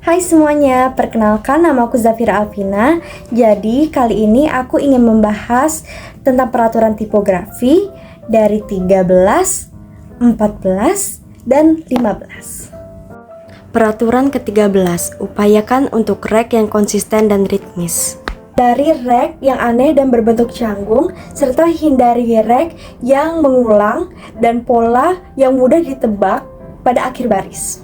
Hai semuanya, perkenalkan nama aku Zafira Alvina. Jadi kali ini aku ingin membahas tentang peraturan tipografi dari 13, 14, dan 15. Peraturan ke-13, upayakan untuk rek yang konsisten dan ritmis. Dari rek yang aneh dan berbentuk canggung, serta hindari rek yang mengulang dan pola yang mudah ditebak pada akhir baris.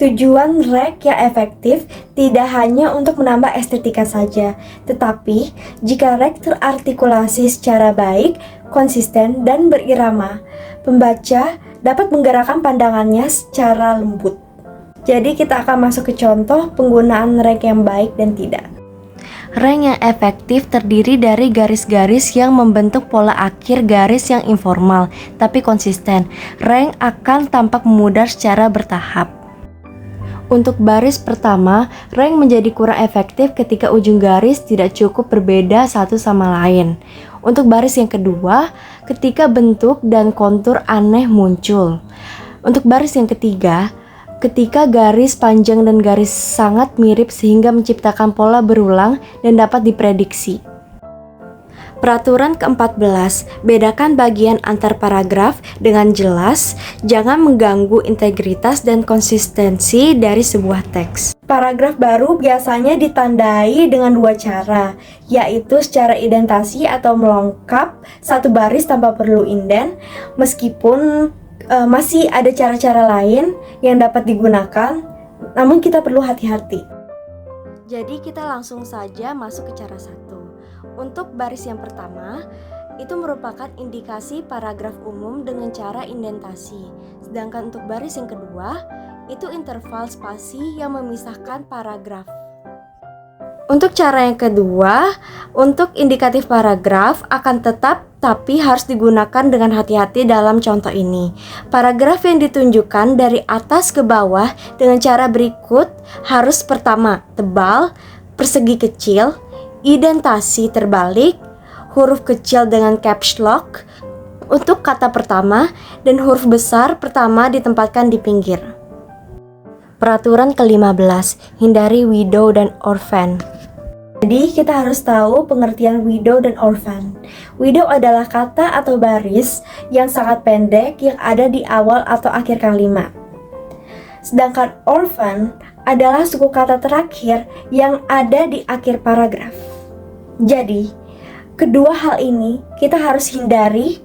Tujuan rek yang efektif tidak hanya untuk menambah estetika saja, tetapi jika rek terartikulasi secara baik, konsisten, dan berirama, pembaca dapat menggerakkan pandangannya secara lembut. Jadi kita akan masuk ke contoh penggunaan rek yang baik dan tidak. Rek yang efektif terdiri dari garis-garis yang membentuk pola akhir garis yang informal tapi konsisten. Rek akan tampak memudar secara bertahap. Untuk baris pertama, rek menjadi kurang efektif ketika ujung garis tidak cukup berbeda satu sama lain. Untuk baris yang kedua, ketika bentuk dan kontur aneh muncul. Untuk baris yang ketiga, ketika garis panjang dan garis sangat mirip sehingga menciptakan pola berulang dan dapat diprediksi. Peraturan ke-14, bedakan bagian antar paragraf dengan jelas, jangan mengganggu integritas dan konsistensi dari sebuah teks. Paragraf baru biasanya ditandai dengan dua cara, yaitu secara indentasi atau melengkap satu baris tanpa perlu inden, meskipun masih ada cara-cara lain yang dapat digunakan, namun kita perlu hati-hati. Jadi kita langsung saja masuk ke cara 1. Untuk baris yang pertama, itu merupakan indikasi paragraf umum dengan cara indentasi. Sedangkan untuk baris yang kedua, itu interval spasi yang memisahkan paragraf. Untuk cara yang kedua, untuk indikatif paragraf akan tetap tapi harus digunakan dengan hati-hati dalam contoh ini. Paragraf yang ditunjukkan dari atas ke bawah dengan cara berikut harus pertama, tebal, persegi kecil, indentasi terbalik, huruf kecil dengan caps lock untuk kata pertama, dan huruf besar pertama ditempatkan di pinggir. Peraturan ke-15, hindari widow dan orphan. Jadi kita harus tahu pengertian widow dan orphan. Widow adalah kata atau baris yang sangat pendek yang ada di awal atau akhir kalimat. Sedangkan orphan adalah suku kata terakhir yang ada di akhir paragraf. Jadi, kedua hal ini kita harus hindari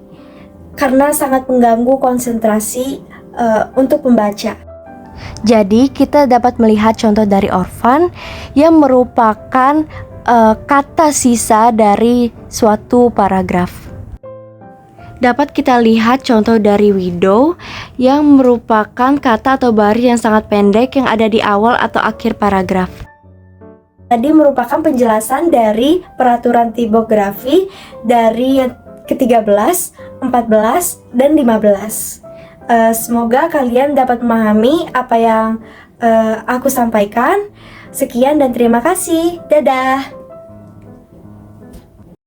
karena sangat mengganggu konsentrasi untuk pembaca. Jadi, kita dapat melihat contoh dari orphan yang merupakan kata sisa dari suatu paragraf. Dapat kita lihat contoh dari widow yang merupakan kata atau baris yang sangat pendek yang ada di awal atau akhir paragraf. Tadi merupakan penjelasan dari peraturan tipografi dari yang ke-13, 14, dan 15. Semoga kalian dapat memahami apa yang aku sampaikan. Sekian dan terima kasih. Dadah.